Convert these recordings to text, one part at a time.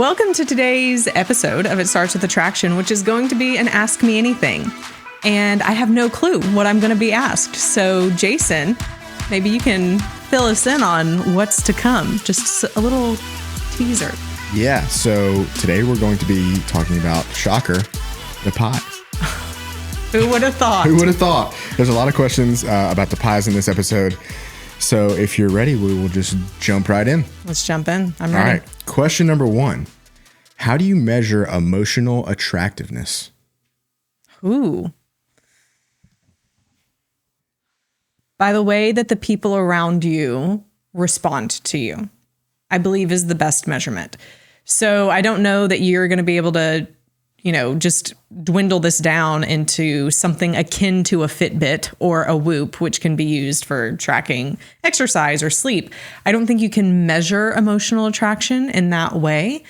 Welcome to today's episode of It Starts With Attraction, which is going to be an Ask Me Anything. And I have no clue what I'm going to be asked. So, Jason, maybe you can fill us in on what's to come. Just a little teaser. Yeah, so today we're going to be talking about, shocker, the pie. Who would have thought? Who would have thought? There's a lot of questions about the pies in this episode. So if you're ready, we will just jump right in. Let's jump in. I'm ready. All right. Question number 1. How do you measure emotional attractiveness? Ooh. By the way that the people around you respond to you, I believe is the best measurement. So I don't know that you're going to be able to, just dwindle this down into something akin to a Fitbit or a Whoop, which can be used for tracking exercise or sleep. I don't think you can measure emotional attraction in that way.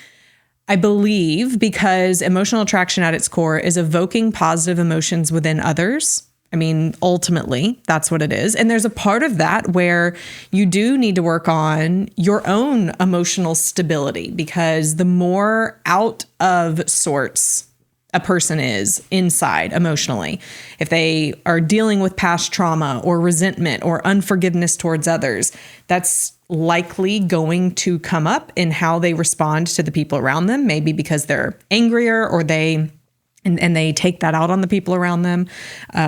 I believe because emotional attraction at its core is evoking positive emotions within others. I mean, ultimately, that's what it is. And there's a part of that where you do need to work on your own emotional stability, because the more out of sorts a person is inside emotionally, if they are dealing with past trauma or resentment or unforgiveness towards others, that's likely going to come up in how they respond to the people around them, maybe because they're angrier or and they take that out on the people around them,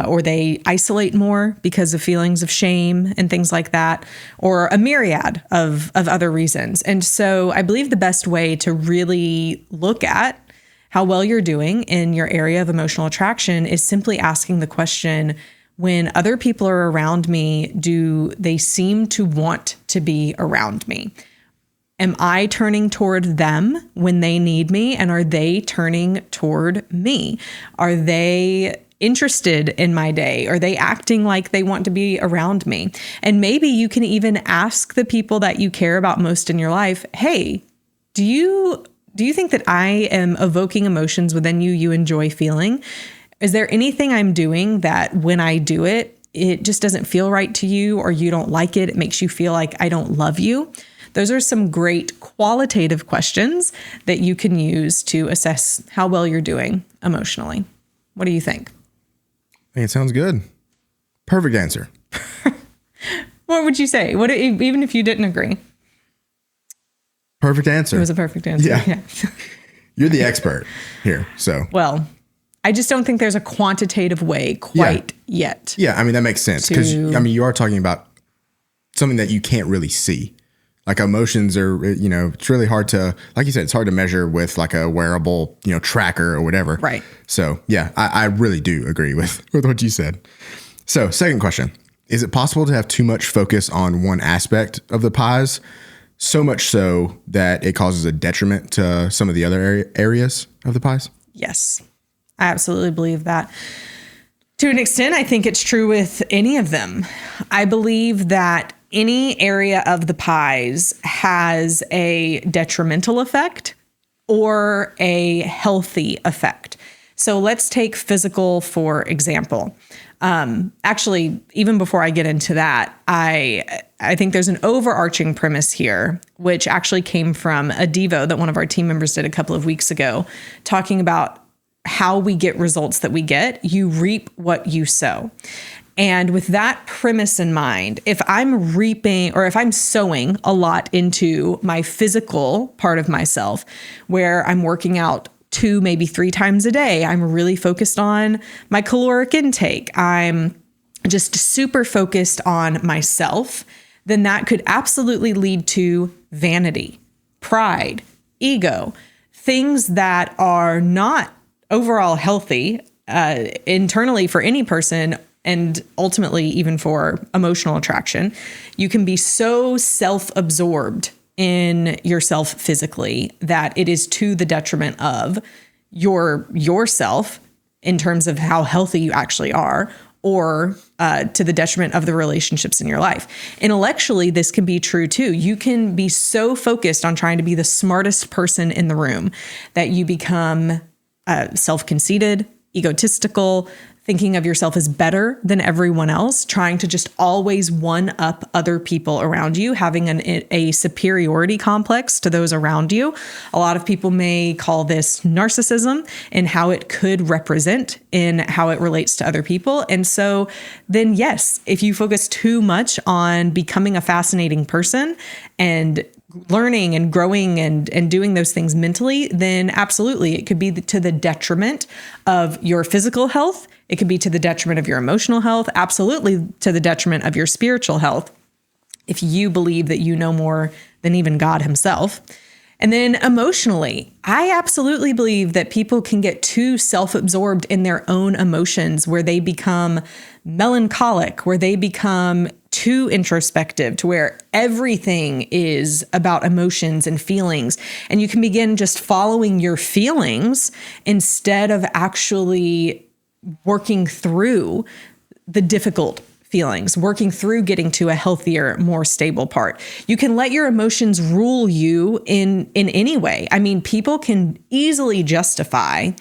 or they isolate more because of feelings of shame and things like that, or a myriad of other reasons. And so I believe the best way to really look at how well you're doing in your area of emotional attraction is simply asking the question, when other people are around me, do they seem to want to be around me? Am I turning toward them when they need me? And are they turning toward me? Are they interested in my day? Are they acting like they want to be around me? And maybe you can even ask the people that you care about most in your life, hey, do you think that I am evoking emotions within you enjoy feeling? Is there anything I'm doing that when I do it, it just doesn't feel right to you, or you don't like it? It makes you feel like I don't love you? Those are some great qualitative questions that you can use to assess how well you're doing emotionally. What do you think? I think it sounds good. Perfect answer. What would you say? Even if you didn't agree? Perfect answer. It was a perfect answer. Yeah. You're the expert here, so. Well, I just don't think there's a quantitative way quite yet. Yeah, I mean, that makes sense. Because, you are talking about something that you can't really see. Like emotions are, it's really hard to, like you said, it's hard to measure with like a wearable, tracker or whatever. Right. So yeah, I really do agree with what you said. So second question, is it possible to have too much focus on one aspect of the pies? So much so that it causes a detriment to some of the other areas of the pies? Yes, I absolutely believe that. To an extent, I think it's true with any of them. I believe that any area of the pies has a detrimental effect or a healthy effect. So let's take physical, for example. Actually, even before I get into that, I think there's an overarching premise here, which actually came from a Devo that one of our team members did a couple of weeks ago, talking about how we get results that we get. You reap what you sow. And with that premise in mind, if I'm reaping or if I'm sowing a lot into my physical part of myself, where I'm working out 2, maybe 3 times a day, I'm really focused on my caloric intake, I'm just super focused on myself, then that could absolutely lead to vanity, pride, ego, things that are not overall healthy internally for any person, and ultimately even for emotional attraction. You can be so self-absorbed in yourself physically that it is to the detriment of yourself in terms of how healthy you actually are, or to the detriment of the relationships in your life. Intellectually, this can be true too. You can be so focused on trying to be the smartest person in the room that you become self-conceited, egotistical, thinking of yourself as better than everyone else, trying to just always one up other people around you, having a superiority complex to those around you. A lot of people may call this narcissism and how it could represent in how it relates to other people. And so then, yes, if you focus too much on becoming a fascinating person and learning and growing and doing those things mentally, then absolutely, it could be to the detriment of your physical health. It could be to the detriment of your emotional health, absolutely to the detriment of your spiritual health, if you believe that you know more than even God himself. And then emotionally, I absolutely believe that people can get too self-absorbed in their own emotions, where they become melancholic, where they become too introspective, to where everything is about emotions and feelings. And you can begin just following your feelings instead of actually working through the difficult feelings, working through getting to a healthier, more stable part. You can let your emotions rule you in any way. I mean, people can easily justify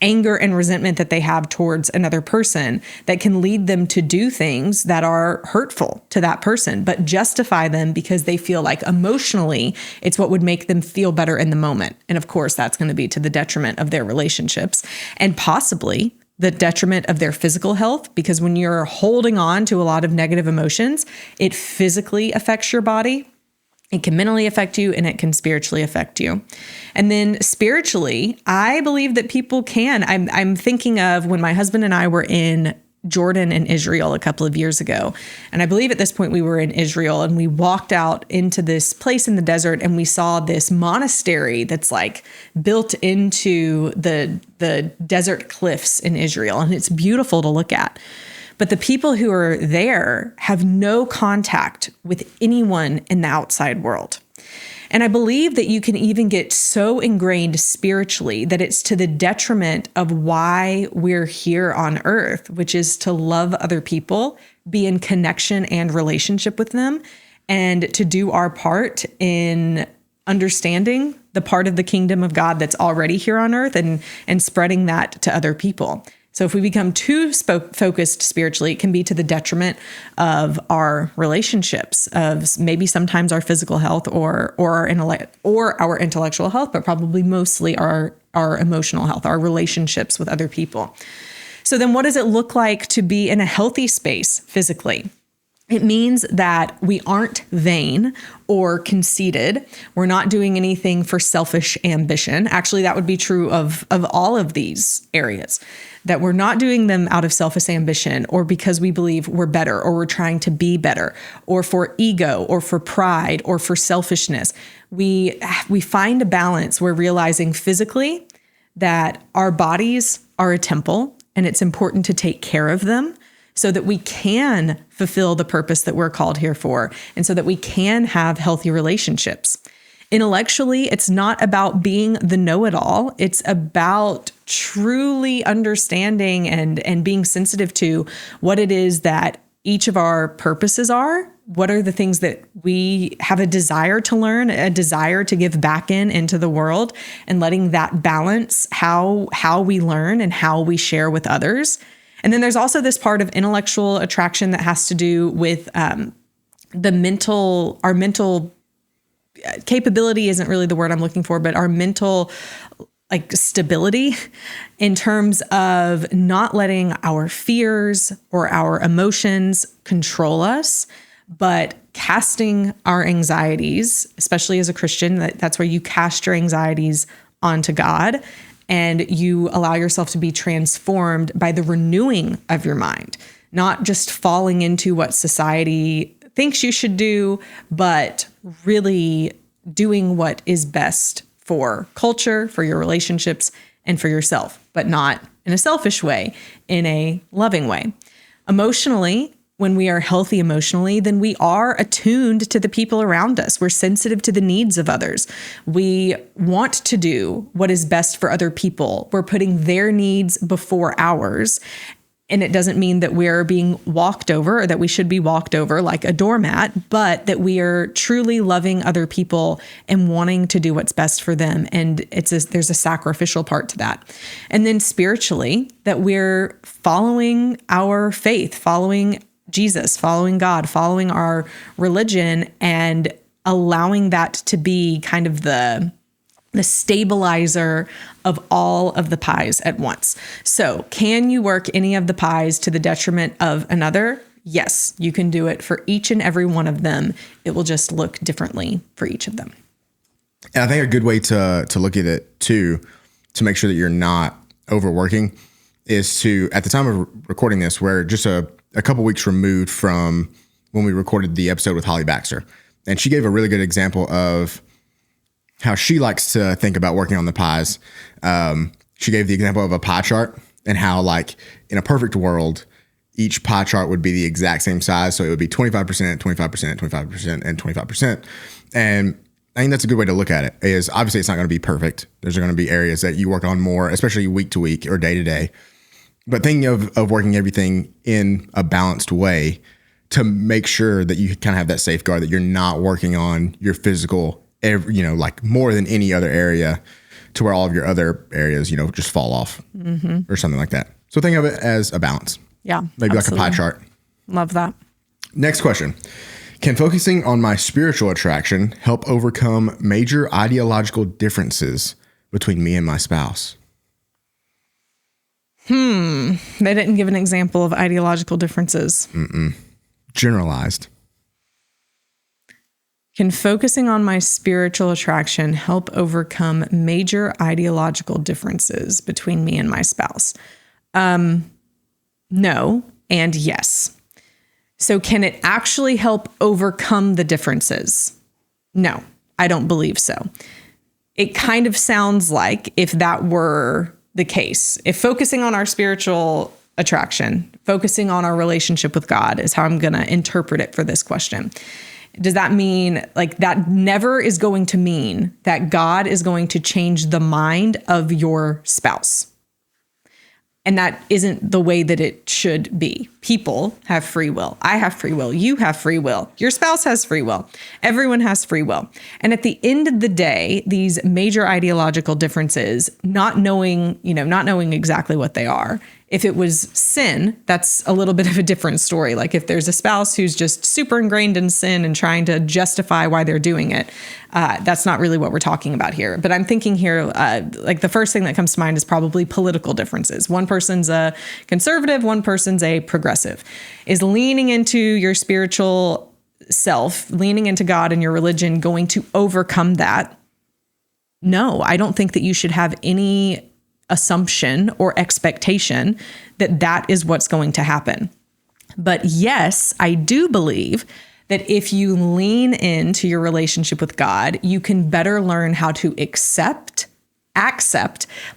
anger and resentment that they have towards another person that can lead them to do things that are hurtful to that person, but justify them because they feel like emotionally it's what would make them feel better in the moment. And of course, that's going to be to the detriment of their relationships and possibly the detriment of their physical health, because when you're holding on to a lot of negative emotions, it physically affects your body. It can mentally affect you and it can spiritually affect you. And then spiritually, I believe that people can. I'm thinking of when my husband and I were in Jordan and Israel a couple of years ago. And I believe at this point we were in Israel, and we walked out into this place in the desert and we saw this monastery that's like built into the desert cliffs in Israel. And it's beautiful to look at. But the people who are there have no contact with anyone in the outside world. And I believe that you can even get so ingrained spiritually that it's to the detriment of why we're here on earth, which is to love other people, be in connection and relationship with them, and to do our part in understanding the part of the kingdom of God that's already here on earth and spreading that to other people. So if we become too focused spiritually, it can be to the detriment of our relationships, of maybe sometimes our physical health or our intellectual health, but probably mostly our emotional health, our relationships with other people. So then what does it look like to be in a healthy space physically? It means that we aren't vain or conceited. We're not doing anything for selfish ambition. Actually, that would be true of all of these areas, that we're not doing them out of selfish ambition or because we believe we're better or we're trying to be better or for ego or for pride or for selfishness. We find a balance. We're realizing physically that our bodies are a temple and it's important to take care of them, so that we can fulfill the purpose that we're called here for, and so that we can have healthy relationships. Intellectually, it's not about being the know-it-all. It's about truly understanding and being sensitive to what it is that each of our purposes are. What are the things that we have a desire to learn, a desire to give back into the world, and letting that balance how we learn and how we share with others. And then there's also this part of intellectual attraction that has to do with our mental capability isn't really the word I'm looking for, but our mental stability in terms of not letting our fears or our emotions control us, but casting our anxieties, especially as a Christian, that's where you cast your anxieties onto God. And you allow yourself to be transformed by the renewing of your mind, not just falling into what society thinks you should do, but really doing what is best for culture, for your relationships, and for yourself, but not in a selfish way, in a loving way. Emotionally, when we are healthy emotionally, then we are attuned to the people around us. We're sensitive to the needs of others. We want to do what is best for other people. We're putting their needs before ours. And it doesn't mean that we're being walked over or that we should be walked over like a doormat, but that we are truly loving other people and wanting to do what's best for them. And there's a sacrificial part to that. And then spiritually, that we're following our faith, following Jesus, following God, following our religion, and allowing that to be kind of the stabilizer of all of the pies at once. So can you work any of the pies to the detriment of another? Yes, you can do it for each and every one of them. It will just look differently for each of them. And I think a good way to look at it too, to make sure that you're not overworking, is to, at the time of recording this, we're just a couple weeks removed from when we recorded the episode with Holly Baxter. And she gave a really good example of how she likes to think about working on the pies. She gave the example of a pie chart and how, like, in a perfect world, each pie chart would be the exact same size. So it would be 25%, 25%, 25%, and 25%. And I think that's a good way to look at it. Is obviously it's not going to be perfect. There's going to be areas that you work on more, especially week to week or day to day. But thinking of working everything in a balanced way to make sure that you kind of have that safeguard that you're not working on your physical, like more than any other area, to where all of your other areas, just fall off or something like that. So think of it as a balance. Yeah. Maybe absolutely. like a pie chart. Love that. Next question. Can focusing on my spiritual attraction help overcome major ideological differences between me and my spouse? They didn't give an example of ideological differences. Generalized. Can focusing on my spiritual attraction help overcome major ideological differences between me and my spouse? No, and yes. So can it actually help overcome the differences? No, I don't believe so. It kind of sounds like if that were the case, if focusing on our spiritual attraction, focusing on our relationship with God is how I'm going to interpret it for this question. Does that mean, like, that never is going to mean that God is going to change the mind of your spouse? And that isn't the way that it should be. People have free will. I have free will. You have free will. Your spouse has free will. Everyone has free will. And at the end of the day, these major ideological differences, not knowing exactly what they are. If it was sin, that's a little bit of a different story. Like if there's a spouse who's just super ingrained in sin and trying to justify why they're doing it, that's not really what we're talking about here. But I'm thinking here, like the first thing that comes to mind is probably political differences. One person's a conservative, one person's a progressive. Is leaning into your spiritual self, leaning into God and your religion going to overcome that? No, I don't think that you should have any assumption or expectation that that is what's going to happen. But yes, I do believe that if you lean into your relationship with God, you can better learn how to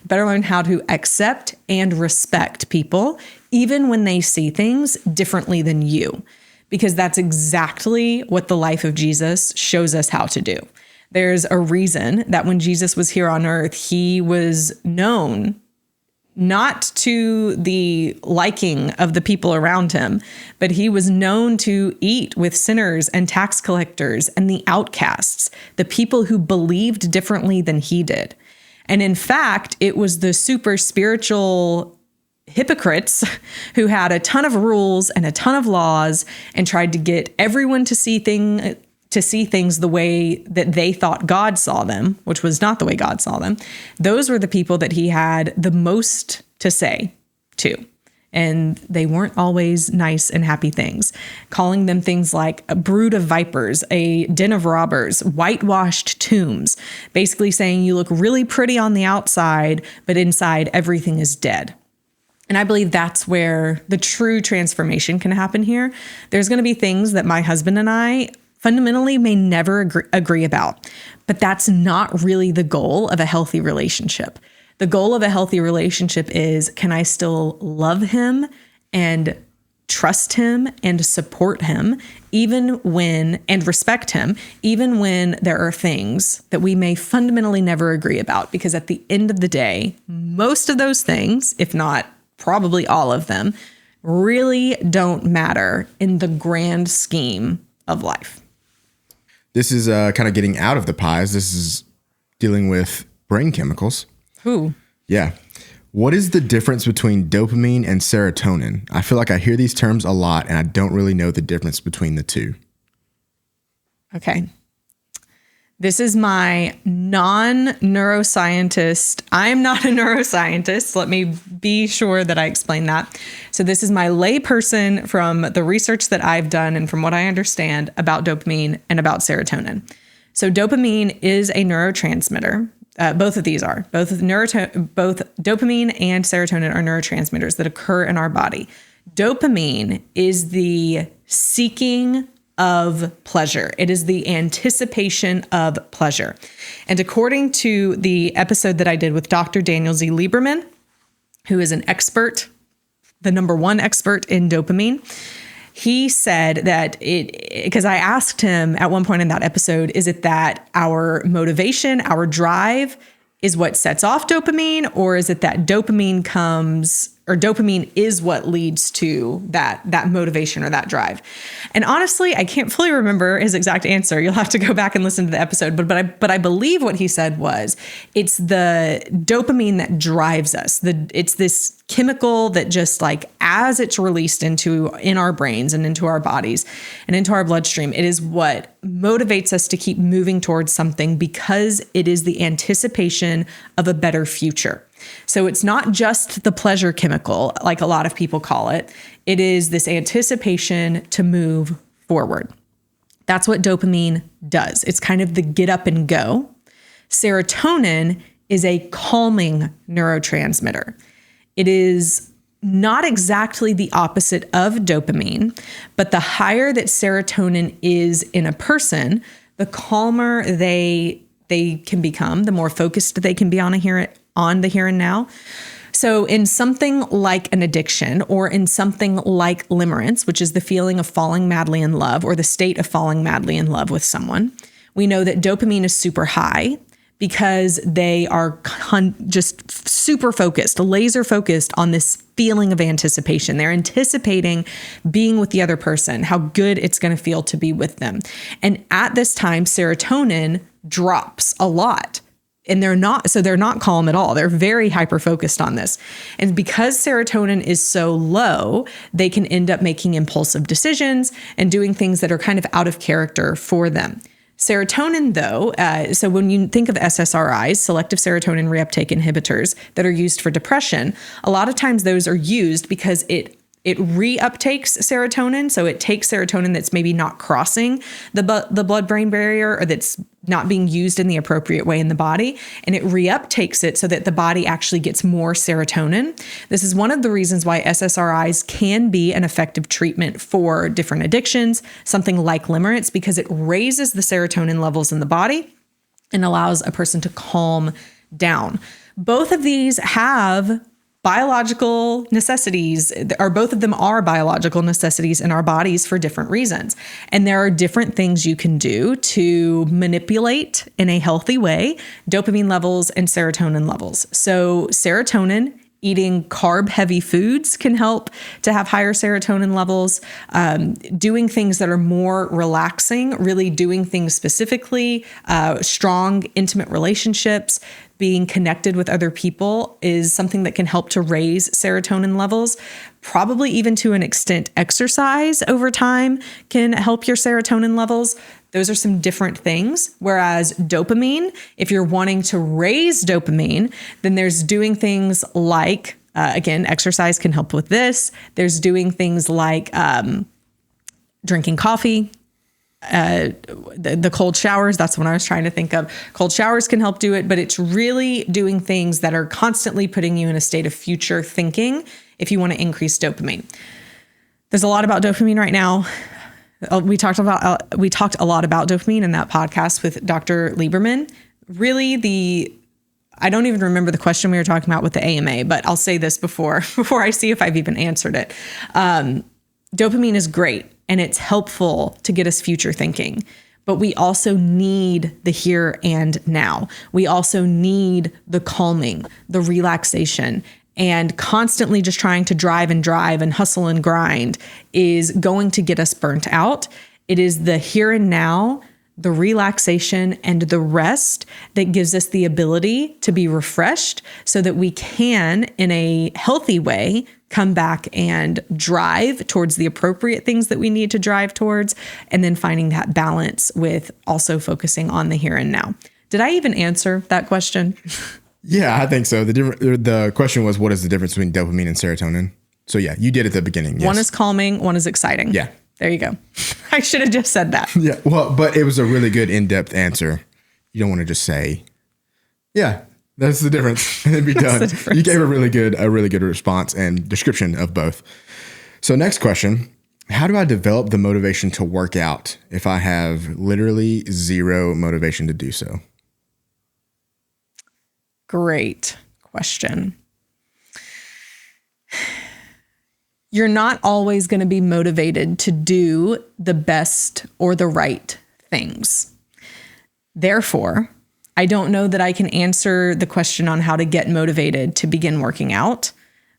better learn how to accept and respect people, even when they see things differently than you, because that's exactly what the life of Jesus shows us how to do. There's a reason that when Jesus was here on earth, he was known not to the liking of the people around him, but he was known to eat with sinners and tax collectors and the outcasts, the people who believed differently than he did. And in fact, it was the super spiritual hypocrites who had a ton of rules and a ton of laws and tried to get everyone to see things the way that they thought God saw them, which was not the way God saw them. Those were the people that he had the most to say to. And they weren't always nice and happy things, calling them things like a brood of vipers, a den of robbers, whitewashed tombs, basically saying you look really pretty on the outside, but inside everything is dead. And I believe that's where the true transformation can happen here. There's going to be things that my husband and I fundamentally may never agree about, but that's not really the goal of a healthy relationship. The goal of a healthy relationship is, can I still love him and trust him and support him and respect him, even when there are things that we may fundamentally never agree about? Because at the end of the day, most of those things, if not probably all of them, really don't matter in the grand scheme of life. This is kind of getting out of the pies. This is dealing with brain chemicals. Ooh. Yeah. What is the difference between dopamine and serotonin? I feel like I hear these terms a lot and I don't really know the difference between the two. Okay. This is my non-neuroscientist. I'm not a neuroscientist. Let me be sure that I explain that. So this is my layperson from the research that I've done and from what I understand about dopamine and about serotonin. So dopamine is a neurotransmitter. Both of these are. Both dopamine and serotonin are neurotransmitters that occur in our body. Dopamine is the seeking of pleasure. It is the anticipation of pleasure. And according to the episode that I did with Dr. Daniel Z. Lieberman, who is an expert, the number one expert in dopamine, he said that because I asked him at one point in that episode, is it that our motivation, our drive is what sets off dopamine, or is it that dopamine is what leads to that motivation or that drive? And honestly, I can't fully remember his exact answer. You'll have to go back and listen to the episode. But I believe what he said was it's the dopamine that drives us. It's this chemical that just like as it's released in our brains and into our bodies and into our bloodstream, it is what motivates us to keep moving towards something because it is the anticipation of a better future. So it's not just the pleasure chemical, like a lot of people call it. It is this anticipation to move forward. That's what dopamine does. It's kind of the get up and go. Serotonin is a calming neurotransmitter. It is not exactly the opposite of dopamine, but the higher that serotonin is in a person, the calmer they can become, the more focused they can be on the here and now. So in something like an addiction or in something like limerence, which is the feeling of falling madly in love or the state of falling madly in love with someone, we know that dopamine is super high because they are just super focused, laser focused on this feeling of anticipation. They're anticipating being with the other person, how good it's going to feel to be with them. And at this time, serotonin drops a lot. And they're not calm at all. They're very hyper-focused on this. And because serotonin is so low, they can end up making impulsive decisions and doing things that are kind of out of character for them. Serotonin, though, so when you think of SSRIs, selective serotonin reuptake inhibitors that are used for depression, a lot of times those are used because it reuptakes serotonin. So it takes serotonin that's maybe not crossing the blood-brain barrier or that's not being used in the appropriate way in the body, and it reuptakes it so that the body actually gets more serotonin. This is one of the reasons why SSRIs can be an effective treatment for different addictions, something like limerence, because it raises the serotonin levels in the body and allows a person to calm down. Both of these have biological necessities, or both of them are biological necessities in our bodies for different reasons. And there are different things you can do to manipulate in a healthy way dopamine levels and serotonin levels. So serotonin, eating carb-heavy foods can help to have higher serotonin levels. Doing things that are more relaxing, really doing things specifically, strong, intimate relationships, being connected with other people is something that can help to raise serotonin levels. Probably even to an extent, exercise over time can help your serotonin levels. Those are some different things. Whereas dopamine, if you're wanting to raise dopamine, then there's doing things like, again, exercise can help with this. There's doing things like drinking coffee, the cold showers. That's what I was trying to think of. Cold showers can help do it, but it's really doing things that are constantly putting you in a state of future thinking if you want to increase dopamine. There's a lot about dopamine right now. We talked a lot about dopamine in that podcast with Dr. Lieberman. Really, I don't even remember the question we were talking about with the AMA, but I'll say this before I see if I've even answered it. Dopamine is great and it's helpful to get us future thinking, but we also need the here and now. We also need the calming, the relaxation, and constantly just trying to drive and hustle and grind is going to get us burnt out. It is the here and now, the relaxation and the rest that gives us the ability to be refreshed so that we can, in a healthy way, come back and drive towards the appropriate things that we need to drive towards, and then finding that balance with also focusing on the here and now. Did I even answer that question? Yeah, I think so. The question was, what is the difference between dopamine and serotonin? So yeah, you did at the beginning. Yes. One is calming, one is exciting. Yeah. There you go. I should have just said that. Yeah. Well, but it was a really good in-depth answer. You don't want to just say, yeah, that's the difference, and then be done. You gave a really good response and description of both. So next question, how do I develop the motivation to work out if I have literally zero motivation to do so? Great question. You're not always going to be motivated to do the best or the right things. Therefore, I don't know that I can answer the question on how to get motivated to begin working out.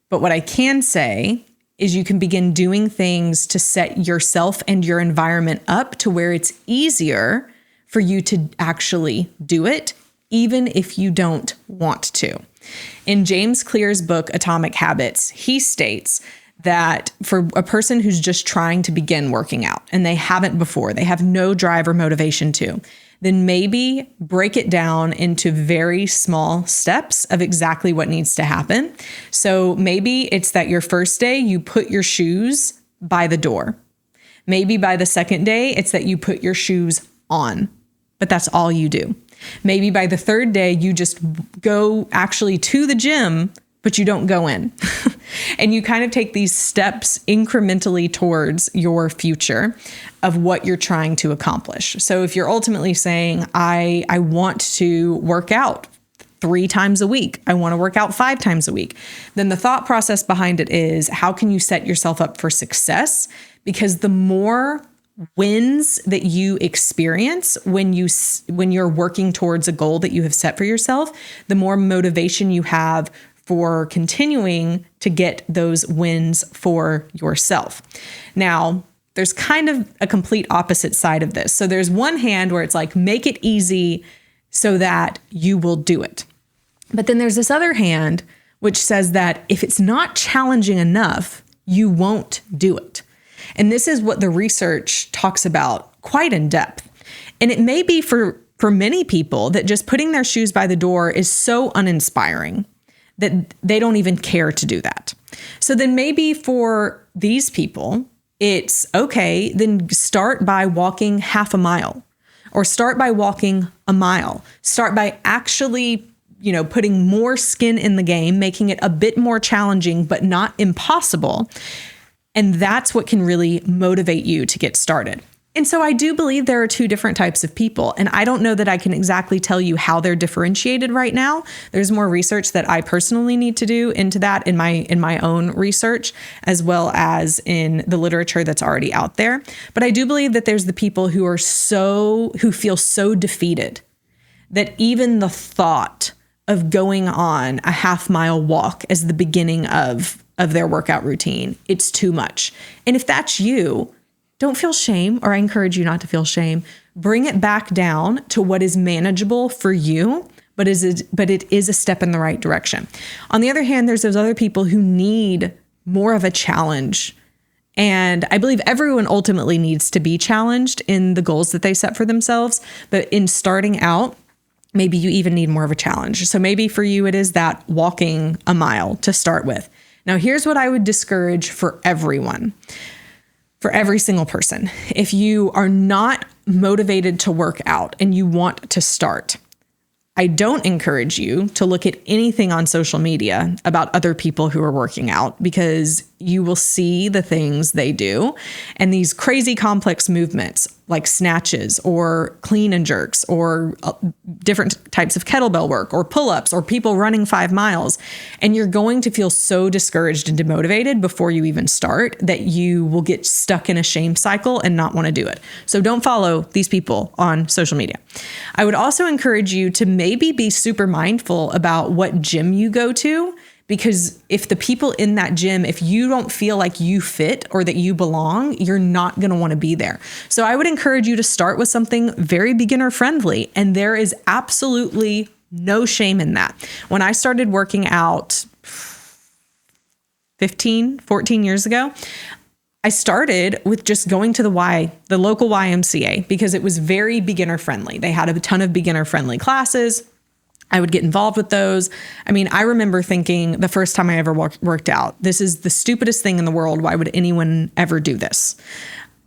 But what I can say is you can begin doing things to set yourself and your environment up to where it's easier for you to actually do it, even if you don't want to. In James Clear's book, Atomic Habits, he states that for a person who's just trying to begin working out and they haven't before, they have no drive or motivation to, then maybe break it down into very small steps of exactly what needs to happen. So maybe it's that your first day, you put your shoes by the door. Maybe by the second day, it's that you put your shoes on, but that's all you do. Maybe by the third day, you just go actually to the gym, but you don't go in. And you kind of take these steps incrementally towards your future of what you're trying to accomplish. So if you're ultimately saying, I want to work out 3 times a week, I want to work out 5 times a week, then the thought process behind it is, how can you set yourself up for success? Because the more wins that you experience when you're working towards a goal that you have set for yourself, the more motivation you have for continuing to get those wins for yourself. Now, there's kind of a complete opposite side of this. So there's one hand where it's like, make it easy so that you will do it. But then there's this other hand which says that if it's not challenging enough, you won't do it. And this is what the research talks about quite in depth. And it may be for many people that just putting their shoes by the door is so uninspiring that they don't even care to do that. So then maybe for these people, it's okay, then start by walking half a mile or start by walking a mile. Start by actually, putting more skin in the game, making it a bit more challenging, but not impossible. And that's what can really motivate you to get started. And so I do believe there are 2 different types of people. And I don't know that I can exactly tell you how they're differentiated right now. There's more research that I personally need to do into that in my own research, as well as in the literature that's already out there. But I do believe that there's the people who feel so defeated that even the thought of going on a half-mile walk as the beginning of their workout routine, it's too much. And if that's you, don't feel shame, or I encourage you not to feel shame. Bring it back down to what is manageable for you, but it is a step in the right direction. On the other hand, there's those other people who need more of a challenge. And I believe everyone ultimately needs to be challenged in the goals that they set for themselves. But in starting out, maybe you even need more of a challenge. So maybe for you, it is that walking a mile to start with. Now, here's what I would discourage for everyone. For every single person, if you are not motivated to work out and you want to start, I don't encourage you to look at anything on social media about other people who are working out, because you will see the things they do and these crazy complex movements like snatches or clean and jerks or different types of kettlebell work or pull-ups or people running 5 miles. And you're going to feel so discouraged and demotivated before you even start that you will get stuck in a shame cycle and not want to do it. So don't follow these people on social media. I would also encourage you to maybe be super mindful about what gym you go to, Because if the people in that gym, if you don't feel like you fit or that you belong, you're not going to want to be there. So I would encourage you to start with something very beginner friendly. And there is absolutely no shame in that. When I started working out 14 years ago, I started with just going to the local YMCA, because it was very beginner friendly. They had a ton of beginner friendly classes. I would get involved with those. I mean, I remember thinking the first time I ever worked out, this is the stupidest thing in the world. Why would anyone ever do this?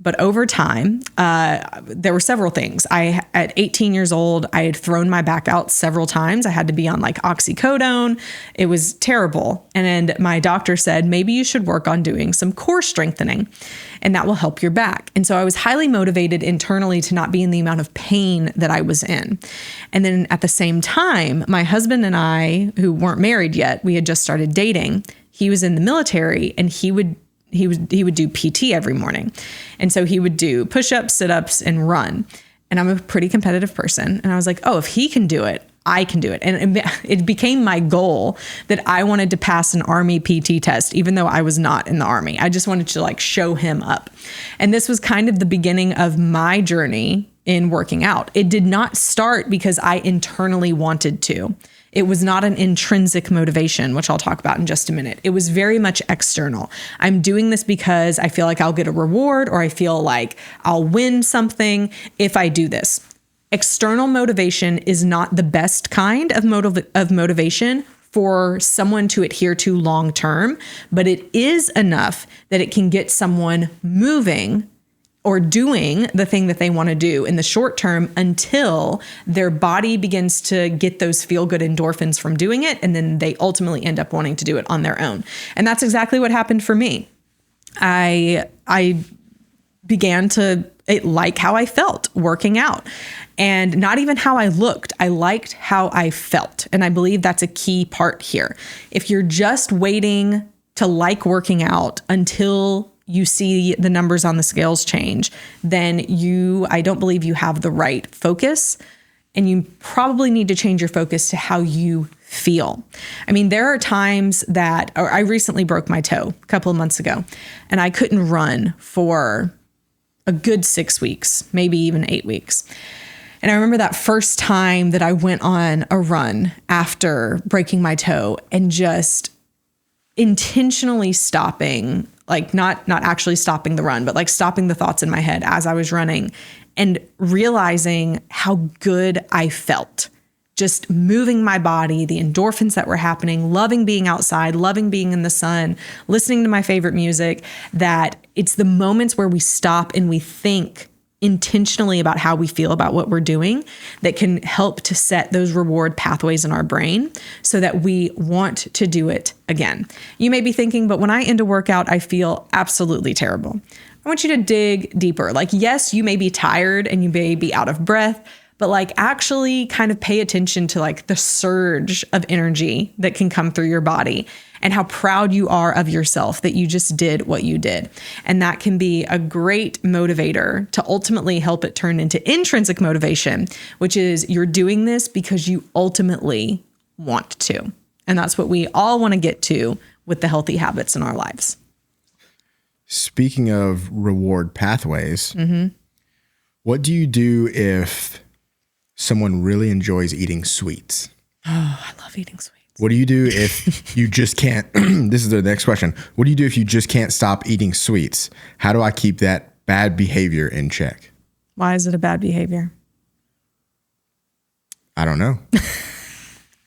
But over time, there were several things. At 18 years old, I had thrown my back out several times. I had to be on like oxycodone. It was terrible. And my doctor said, maybe you should work on doing some core strengthening, and that will help your back. And so I was highly motivated internally to not be in the amount of pain that I was in. And then at the same time, my husband and I, who weren't married yet, we had just started dating. He was in the military, and he would do PT every morning. And so he would do push-ups, sit-ups, and run. And I'm a pretty competitive person. And I was like, oh, if he can do it, I can do it. And it became my goal that I wanted to pass an Army PT test, even though I was not in the Army. I just wanted to like show him up. And this was kind of the beginning of my journey in working out. It did not start because I internally wanted to. It was not an intrinsic motivation, which I'll talk about in just a minute. It was very much external. I'm doing this because I feel like I'll get a reward, or I feel like I'll win something if I do this. External motivation is not the best kind of motivation for someone to adhere to long term, but it is enough that it can get someone moving or doing the thing that they want to do in the short term until their body begins to get those feel-good endorphins from doing it. And then they ultimately end up wanting to do it on their own. And that's exactly what happened for me. I began to like how I felt working out, and not even how I looked. I liked how I felt. And I believe that's a key part here. If you're just waiting to like working out until you see the numbers on the scales change, then I don't believe you have the right focus, and you probably need to change your focus to how you feel. I mean, there are times that, or I recently broke my toe a couple of months ago, and I couldn't run for a good 6 weeks, maybe even 8 weeks. And I remember that first time that I went on a run after breaking my toe and just intentionally stopping, like not actually stopping the run, but like stopping the thoughts in my head as I was running, and realizing how good I felt. Just moving my body, the endorphins that were happening, loving being outside, loving being in the sun, listening to my favorite music, that it's the moments where we stop and we think intentionally about how we feel about what we're doing that can help to set those reward pathways in our brain so that we want to do it again. You may be thinking, but when I end a workout, I feel absolutely terrible. I want you to dig deeper. Like, yes, you may be tired and you may be out of breath, but like actually kind of pay attention to like the surge of energy that can come through your body and how proud you are of yourself that you just did what you did. And that can be a great motivator to ultimately help it turn into intrinsic motivation, which is you're doing this because you ultimately want to. And that's what we all want to get to with the healthy habits in our lives. Speaking of reward pathways, what do you do if someone really enjoys eating sweets? Oh, I love eating sweets. What do you do if you just can't? This is the next question. What do you do if you just can't stop eating sweets? How do I keep that bad behavior in check? Why is it a bad behavior? I don't know.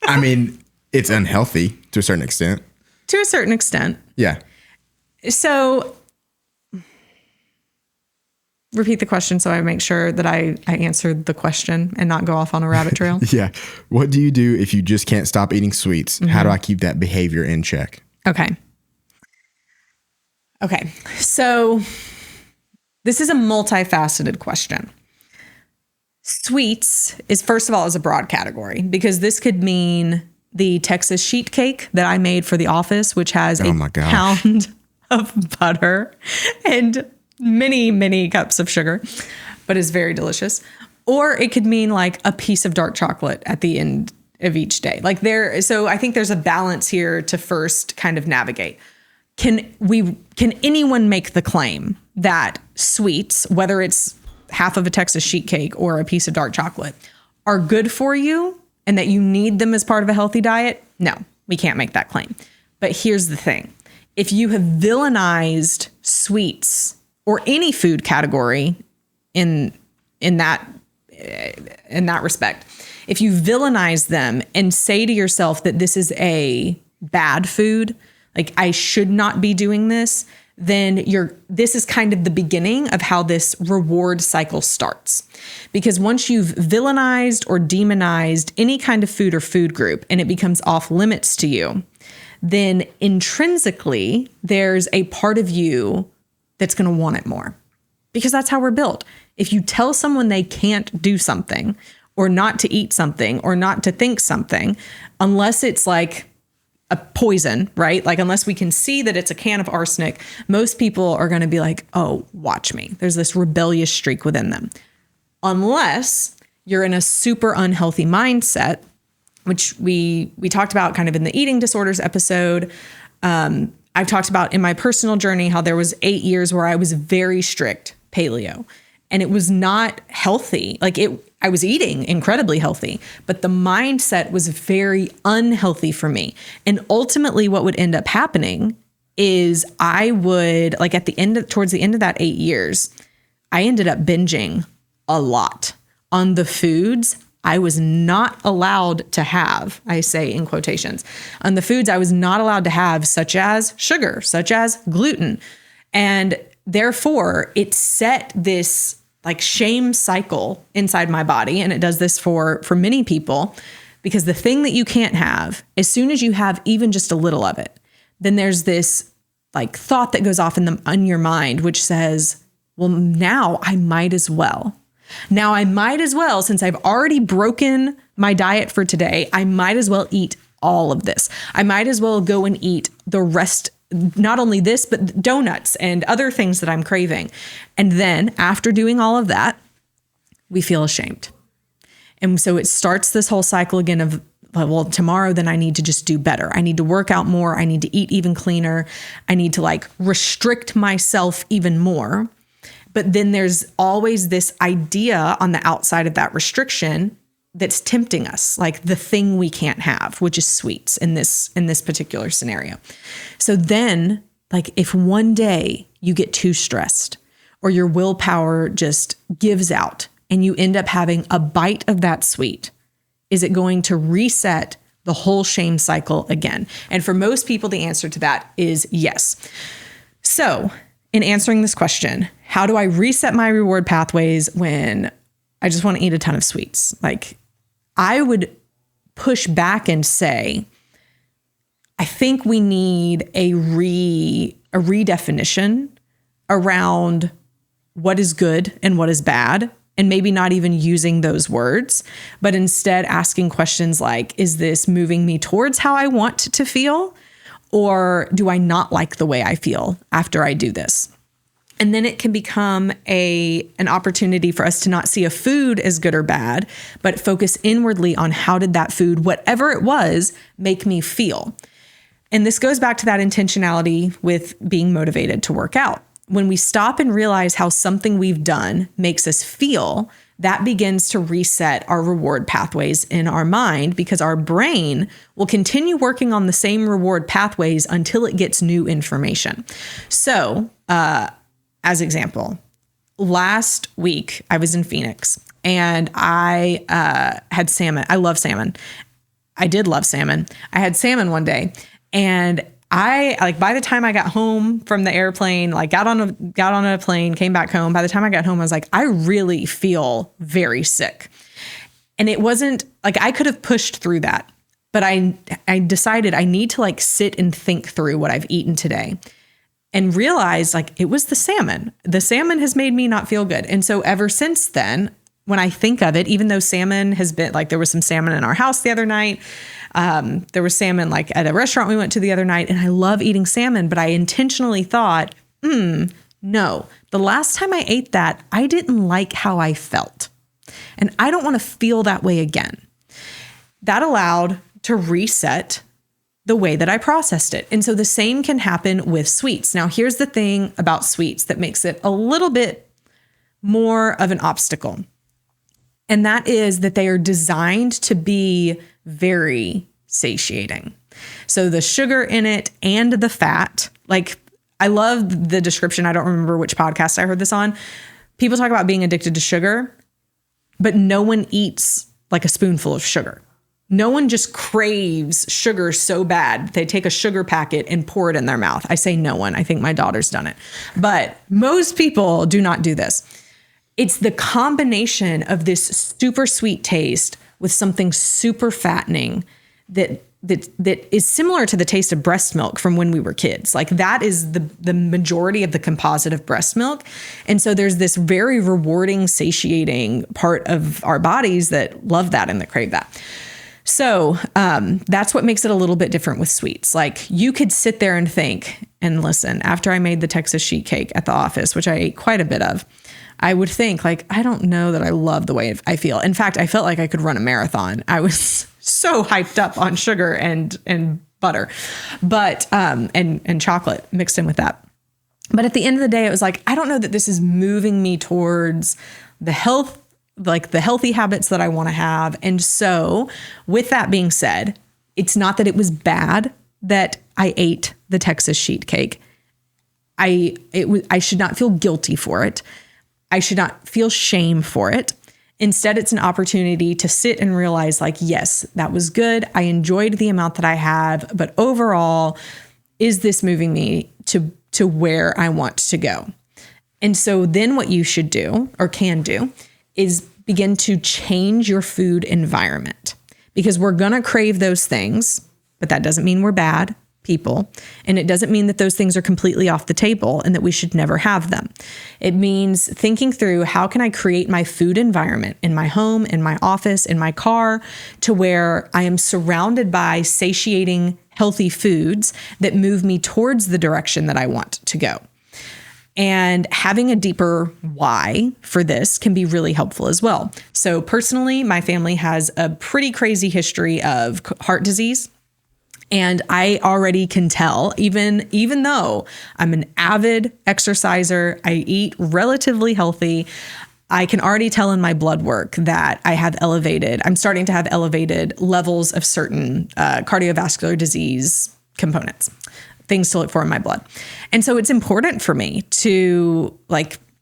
I mean, it's unhealthy to a certain extent. To a certain extent. Yeah. So repeat the question so I make sure that I answered the question and not go off on a rabbit trail. Yeah. What do you do if you just can't stop eating sweets? How do I keep that behavior in check? Okay. So this is a multifaceted question. Sweets is, first of all, is a broad category because this could mean the Texas sheet cake that I made for the office, which has a pound of butter and many, many cups of sugar, but is very delicious. Or it could mean like a piece of dark chocolate at the end of each day. So I think there's a balance here to first kind of navigate. Can anyone make the claim that sweets, whether it's half of a Texas sheet cake or a piece of dark chocolate, are good for you and that you need them as part of a healthy diet? No, we can't make that claim. But here's the thing. If you have villainized sweets or any food category in that respect, if you villainize them and say to yourself that this is a bad food, like I should not be doing this, then this is kind of the beginning of how this reward cycle starts. Because once you've villainized or demonized any kind of food or food group and it becomes off limits to you, then intrinsically there's a part of you that's going to want it more. Because that's how we're built. If you tell someone they can't do something or not to eat something or not to think something, unless it's like a poison, right? Like unless we can see that it's a can of arsenic, most people are going to be like, oh, watch me. There's this rebellious streak within them. Unless you're in a super unhealthy mindset, which we talked about kind of in the eating disorders episode. I've talked about in my personal journey how there was 8 years where I was very strict paleo and it was not healthy. I was eating incredibly healthy, but the mindset was very unhealthy for me. And ultimately what would end up happening is I would towards the end of that 8 years, I ended up binging a lot on the foods I was not allowed to have, I say in quotations, on the foods I was not allowed to have, such as sugar, such as gluten. And therefore it set this like shame cycle inside my body. And it does this for many people, because the thing that you can't have, as soon as you have even just a little of it, then there's this like thought that goes off in your mind, which says, well, now I might as well. Now I might as well, since I've already broken my diet for today, I might as well eat all of this. I might as well go and eat the rest, not only this, but donuts and other things that I'm craving. And then after doing all of that, we feel ashamed. And so it starts this whole cycle again of, well, tomorrow then I need to just do better. I need to work out more. I need to eat even cleaner. I need to like restrict myself even more. But then there's always this idea on the outside of that restriction that's tempting us, like the thing we can't have, which is sweets in this particular scenario. So then, like if one day you get too stressed or your willpower just gives out and you end up having a bite of that sweet, is it going to reset the whole shame cycle again? And for most people, the answer to that is yes. So in answering this question, how do I reset my reward pathways when I just want to eat a ton of sweets? Like I would push back and say, I think we need a redefinition around what is good and what is bad, and maybe not even using those words, but instead asking questions like, is this moving me towards how I want to feel? Or do I not like the way I feel after I do this? And then it can become an opportunity for us to not see a food as good or bad, but focus inwardly on how did that food, whatever it was, make me feel. And this goes back to that intentionality with being motivated to work out. When we stop and realize how something we've done makes us feel, that begins to reset our reward pathways in our mind, because our brain will continue working on the same reward pathways until it gets new information. So, as example, last week I was in Phoenix and I had salmon. I love salmon. I did love salmon. I had salmon one day, and by the time I got home from the airplane, got on a plane, came back home. By the time I got home, I was like, I really feel very sick. And it wasn't like I could have pushed through that, but I decided I need to sit and think through what I've eaten today and realize it was the salmon. The salmon has made me not feel good. And so ever since then, when I think of it, even though salmon has been there was some salmon in our house the other night. There was salmon at a restaurant we went to the other night, and I love eating salmon, but I intentionally thought, no, the last time I ate that, I didn't like how I felt. And I don't want to feel that way again. that allowed to reset the way that I processed it. And so the same can happen with sweets. Now, here's the thing about sweets that makes it a little bit more of an obstacle. And that is that they are designed to be very satiating. So the sugar in it and the fat, like I love the description. I don't remember which podcast I heard this on. People talk about being addicted to sugar, but no one eats like a spoonful of sugar. No one just craves sugar so bad they take a sugar packet and pour it in their mouth. I say no one. I think my daughter's done it. But most people do not do this. It's the combination of this super sweet taste with something super fattening that is similar to the taste of breast milk from when we were kids. Like that is the majority of the composite of breast milk. And so there's this very rewarding, satiating part of our bodies that love that and that crave that. So that's what makes it a little bit different with sweets. Like you could sit there and think, and listen, after I made the Texas sheet cake at the office, which I ate quite a bit of, I would think like, I don't know that I love the way I feel. In fact, I felt like I could run a marathon. I was so hyped up on sugar and butter, but and chocolate mixed in with that. But at the end of the day, it was like, I don't know that this is moving me towards the healthy habits that I want to have. And so with that being said, it's not that it was bad that I ate the Texas sheet cake. I should not feel guilty for it. I should not feel shame for it. Instead, it's an opportunity to sit and realize like, yes, that was good. I enjoyed the amount that I have, but overall, is this moving me to where I want to go? And so then what you should do or can do is begin to change your food environment, because we're going to crave those things, but that doesn't mean we're bad people. And it doesn't mean that those things are completely off the table and that we should never have them. It means thinking through, how can I create my food environment in my home, in my office, in my car, to where I am surrounded by satiating, healthy foods that move me towards the direction that I want to go. And having a deeper why for this can be really helpful as well. So personally, my family has a pretty crazy history of heart disease. And I already can tell, even though I'm an avid exerciser, I eat relatively healthy, I can already tell in my blood work that I'm starting to have elevated levels of certain cardiovascular disease components, things to look for in my blood. And so it's important for me to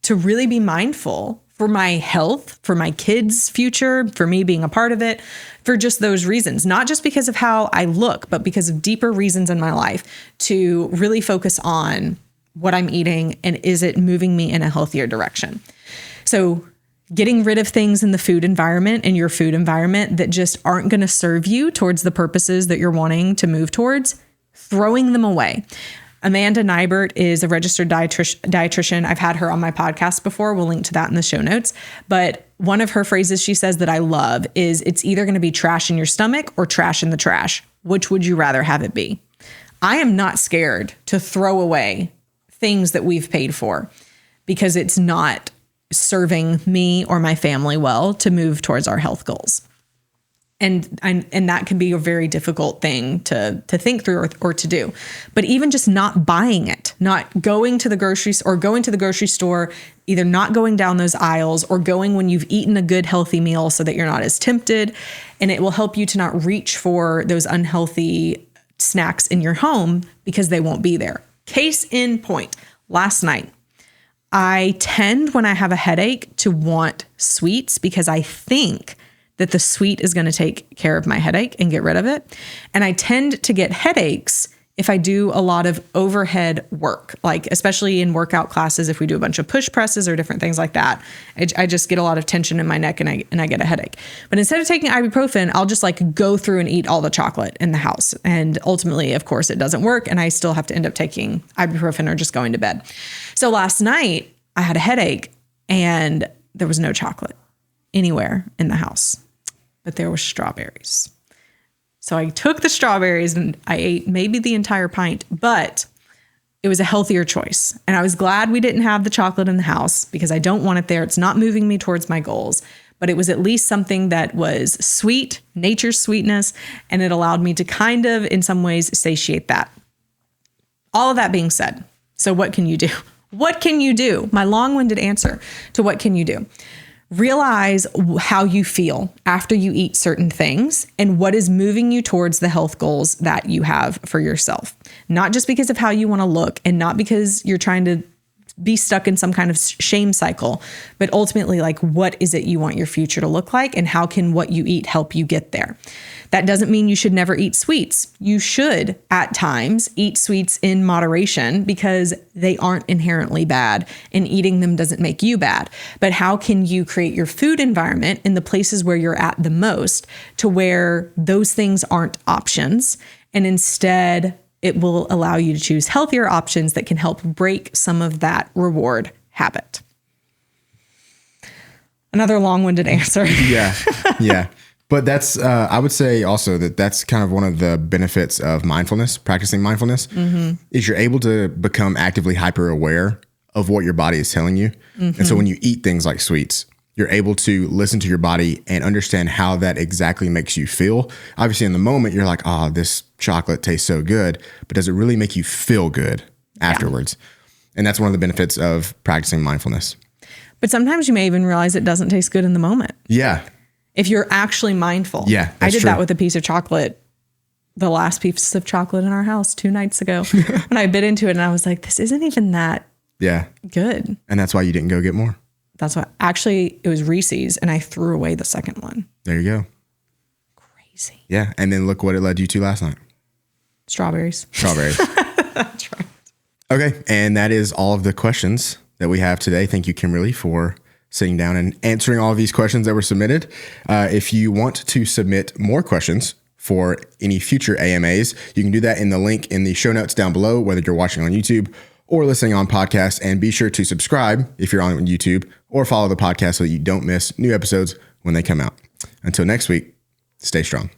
really be mindful for my health, for my kids' future, for me being a part of it, for just those reasons, not just because of how I look, but because of deeper reasons in my life, to really focus on what I'm eating and is it moving me in a healthier direction. So getting rid of things in the food environment, in your food environment, that just aren't going to serve you towards the purposes that you're wanting to move towards, throwing them away. Amanda Nybert is a registered dietitian. I've had her on my podcast before. We'll link to that in the show notes. But one of her phrases she says that I love is, it's either going to be trash in your stomach or trash in the trash. Which would you rather have it be? I am not scared to throw away things that we've paid for because it's not serving me or my family well to move towards our health goals. And that can be a very difficult thing to think through or to do. But even just not buying it, not going to the grocery store, either not going down those aisles or going when you've eaten a good healthy meal so that you're not as tempted. And it will help you to not reach for those unhealthy snacks in your home because they won't be there. Case in point, last night, I tend, when I have a headache, to want sweets because I think that the sweet is going to take care of my headache and get rid of it. And I tend to get headaches if I do a lot of overhead work, like especially in workout classes, if we do a bunch of push presses or different things like that, I just get a lot of tension in my neck and I get a headache. But instead of taking ibuprofen, I'll just like go through and eat all the chocolate in the house. And ultimately, of course, it doesn't work. And I still have to end up taking ibuprofen or just going to bed. So last night I had a headache and there was no chocolate anywhere in the house, but there were strawberries. So I took the strawberries and I ate maybe the entire pint, but it was a healthier choice. And I was glad we didn't have the chocolate in the house because I don't want it there. It's not moving me towards my goals, but it was at least something that was sweet, nature's sweetness, and it allowed me to kind of, in some ways, satiate that. All of that being said, so what can you do? What can you do? My long-winded answer to what can you do? Realize how you feel after you eat certain things and what is moving you towards the health goals that you have for yourself. Not just because of how you want to look and not because you're trying to be stuck in some kind of shame cycle, but ultimately, like, what is it you want your future to look like and how can what you eat help you get there? That doesn't mean you should never eat sweets. You should at times eat sweets in moderation because they aren't inherently bad and eating them doesn't make you bad. But how can you create your food environment in the places where you're at the most to where those things aren't options and instead it will allow you to choose healthier options that can help break some of that reward habit. Another long-winded answer. Yeah. But that's, I would say also that that's kind of one of the benefits of mindfulness, practicing mindfulness, is you're able to become actively hyper aware of what your body is telling you. And so when you eat things like sweets, you're able to listen to your body and understand how that exactly makes you feel. Obviously, in the moment, you're like, oh, this chocolate tastes so good. But does it really make you feel good afterwards? And that's one of the benefits of practicing mindfulness. But sometimes you may even realize it doesn't taste good in the moment. Yeah. If you're actually mindful. Yeah, I did true. that with a piece of chocolate, the last piece of chocolate in our house 2 nights ago. And I bit into it and I was like, this isn't even that good. And that's why you didn't go get more. That's why, actually, it was Reese's and I threw away the second one. There you go. Crazy. Yeah. And then look what it led you to last night. Strawberries. That's right. Okay. And that is all of the questions that we have today. Thank you, Kimberly, for sitting down and answering all of these questions that were submitted. If you want to submit more questions for any future AMAs, you can do that in the link in the show notes down below, whether you're watching on YouTube or listening on podcast. And be sure to subscribe if you're on YouTube or follow the podcast so that you don't miss new episodes when they come out. Until next week, stay strong.